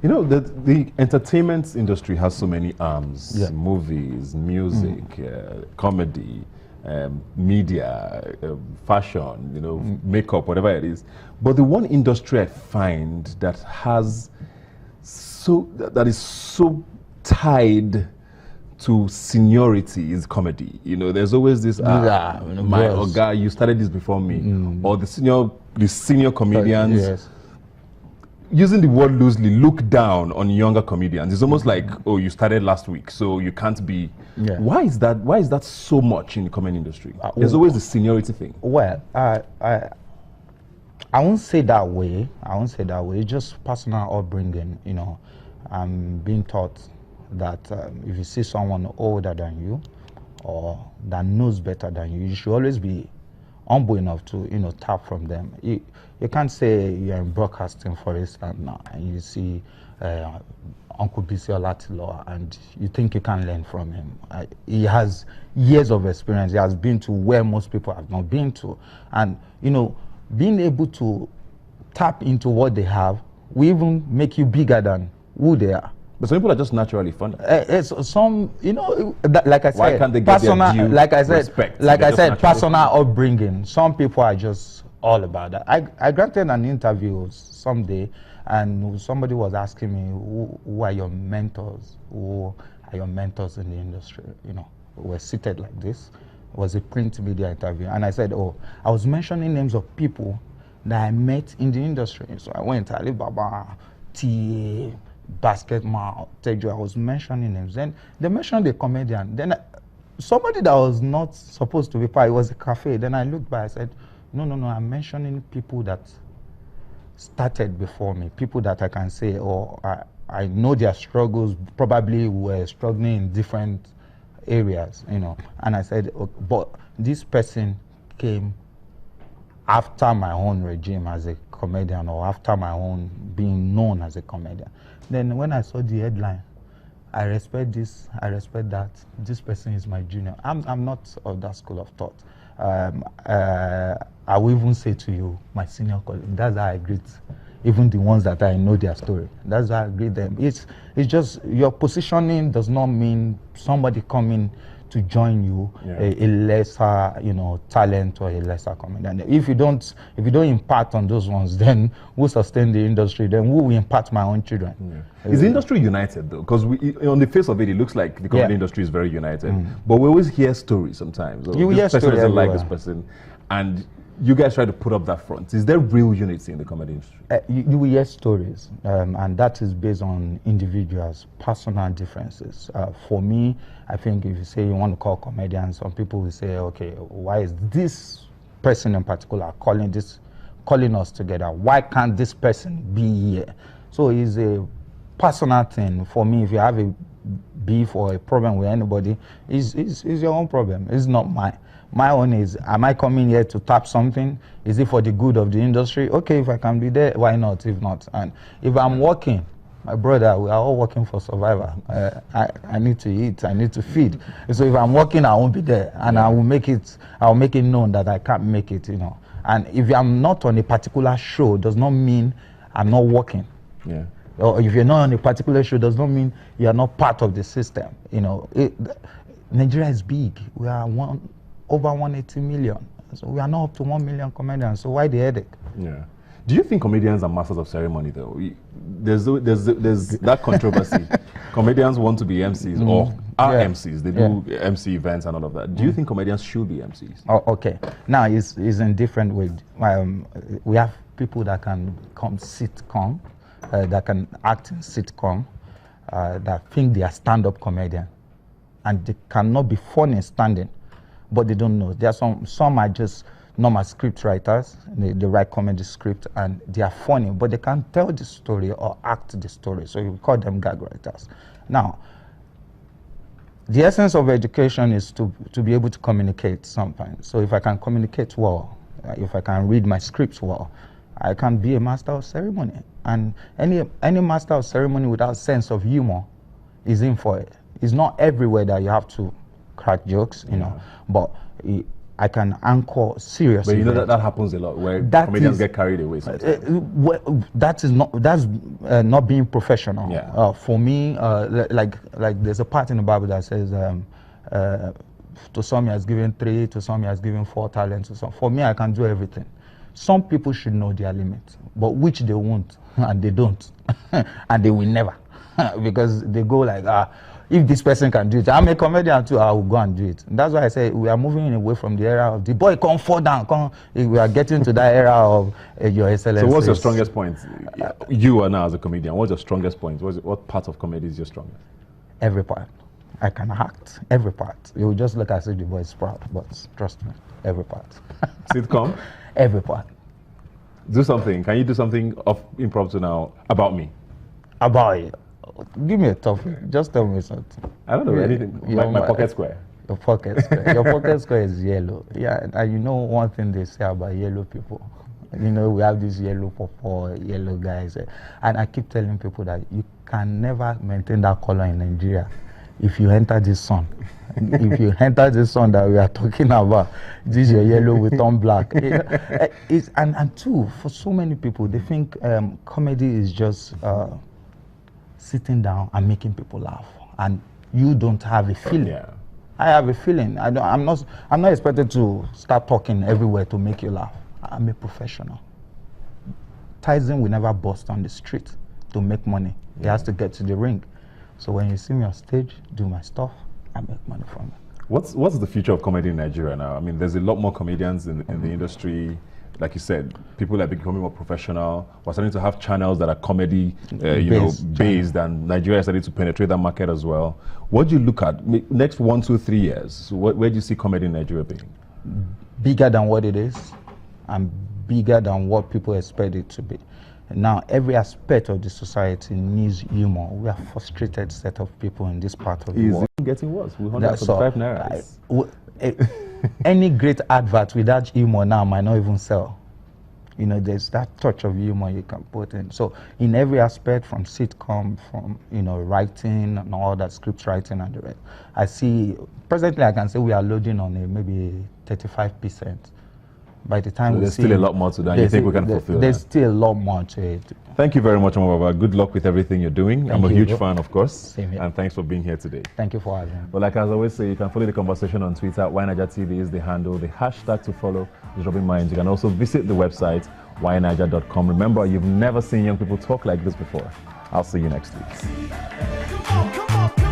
You know, the entertainment industry has so many arms: Yeah. movies, music, comedy, media, fashion, you know, makeup, whatever it is. But the one industry I find that has that is so tied to seniority is comedy. You know, there's always this my Oga, you started this before me, or the senior comedians. Yes. Using the word loosely, look down on younger comedians. It's almost like, oh, you started last week, so you can't be. Yeah. Why is that? Why is that so much in the comedy industry? There's always the seniority thing. Well, I won't say that way. I won't say that way. It's just personal upbringing. You know, I'm being taught that if you see someone older than you or that knows better than you, you should always be humble enough to, you know, tap from them. You can't say you're in broadcasting, for instance, now, and you see Uncle Bisi Olatilo and you think you can learn from him. He has years of experience. He has been to where most people have not been to. And, you know, being able to tap into what they have will even make you bigger than who they are. But some people are just naturally fun. Some, you know, like I said, why can't they get personal, their due like I said, respect? like They're I just said, naturally personal fun. upbringing. Some people are just all about that. I granted an interview someday, and somebody was asking me, who are your mentors? Who are your mentors in the industry? You know, we're seated like this. It was a print media interview, and I said, oh, I was mentioning names of people that I met in the industry. So I went Alibaba, TA, Basketball, Tejo. I was mentioning names. Then they mentioned the comedian. Then somebody that was not supposed to be part, it was a cafe. Then I looked back, I said, no, I'm mentioning people that started before me, people that I can say, oh, I know their struggles, probably were struggling in different areas, you know. And I said, okay, but this person came after my own regime as a comedian, or after my own being known as a comedian. Then when I saw the headline, I respect this, I respect that, this person is my junior. I'm not of that school of thought. I will even say to you, my senior colleague, that's how I greet even the ones that I know their story. That's how I greet them. It's just your positioning does not mean somebody coming to join you, a lesser, you know, talent or a lesser comedian. If you don't impact on those ones, then who sustain the industry? Then who will impact my own children? Is the industry united though? Because on the face of it, it looks like the comedy industry is very united. But we always hear stories sometimes. You hear this person stories doesn't like everywhere. this person, and you guys try to put up that front. Is there real unity in the comedy industry? You will hear stories, and that is based on individuals' personal differences. For me, I think if you say you want to call comedians, some people will say, okay, why is this person in particular calling us together? Why can't this person be here? So it's a personal thing. For me, if you have a beef or a problem with anybody, it's your own problem. It's not mine. My own is, am I coming here to tap something? Is it for the good of the industry? Okay, if I can be there, why not? If not, and if I'm working, my brother, we are all working for survival. I need to eat, I need to feed. So if I'm working, I won't be there, and I will make it known that I can't make it, you know. And if I'm not on a particular show, does not mean I'm not working. Yeah. Or if you're not on a particular show, does not mean you are not part of the system. You know, Nigeria is big. We are over 180 million. So we are not up to 1 million comedians. So why the headache? Yeah. Do you think comedians are masters of ceremony though? There's that controversy. Comedians want to be MCs or are MCs. They do MC events and all of that. Do you think comedians should be MCs? Oh, okay. Now it's in different ways. We have people that can come sitcom, that can act in sitcom, that think they are stand-up comedian, and they cannot be funny standing, but they don't know. There are some are just normal script writers. They write comedy script and they are funny, but they can't tell the story or act the story. So you call them gag writers. Now, the essence of education is to be able to communicate sometimes. So if I can communicate well, if I can read my scripts well, I can be a master of ceremony. And any master of ceremony without sense of humor is in for it. It's not everywhere that you have to crack jokes, you know, but I can anchor seriously. But you know that happens a lot where That comedians is- get carried away sometimes. That's not being professional. Yeah. For me, like there's a part in the Bible that says, to some he has given 3, to some he has given 4 talents. To some. For me, I can do everything. Some people should know their limits, but which they won't, and they don't, and they will never, because they go like, if this person can do it, I'm a comedian too, I will go and do it. And that's why I say we are moving away from the era of the boy come fall down, come. We are getting to that era of your excellence. So what's your strongest point? You are now as a comedian. What's your strongest point? What part of comedy is your strongest? Every part. I can act every part. You will just look as if the boy is proud, but trust me, every part. Sitcom? Every part. Do something. Can you do something of impromptu now about me? About it. Give me a topic. Just tell me something. I don't know anything. My pocket square. Your pocket square. Your pocket square is yellow. Yeah, and you know one thing they say about yellow people. You know, we have these yellow purple, yellow guys. And I keep telling people that you can never maintain that color in Nigeria if you enter this sun. If you enter this sun that we are talking about, this your yellow will turn black. And two, for so many people, they think comedy is just sitting down and making people laugh. And you don't have a feeling. Yeah. I have a feeling. I'm not expected to start talking everywhere to make you laugh. I'm a professional. Tyson will never bust on the street to make money. He has to get to the ring. So when you see me on stage, do my stuff, I make money from it. What's the future of comedy in Nigeria now? I mean, there's a lot more comedians in the industry. Like you said, people are becoming more professional. We're starting to have channels that are comedy, based, and Nigeria is starting to penetrate that market as well. What do you look at next 1, 2, 3 years? Where do you see comedy in Nigeria being? Bigger than what it is, and bigger than what people expect it to be. Now, every aspect of the society needs humor. We are a frustrated set of people in this part of the world. It's getting worse. We're 145 naira. Any great advert without humor now might not even sell. You know, there's that touch of humor you can put in. So, in every aspect, from sitcom, from writing and all that, script writing and the rest, I see presently I can say we are loading on maybe 35%. By the time there's still a lot more to that. You think we can fulfill There's that? still a lot more to it. Thank you very much, Omababa. Good luck with everything you're doing. I'm a huge fan, of course. Same here. And thanks for being here today. Thank you for having me. Well, like I always say, you can follow the conversation on Twitter. YNigerTV is the handle. The hashtag to follow is Rubbin Minds. You can also visit the website, ynniger.com. Remember, you've never seen young people talk like this before. I'll see you next week. Come on, come on.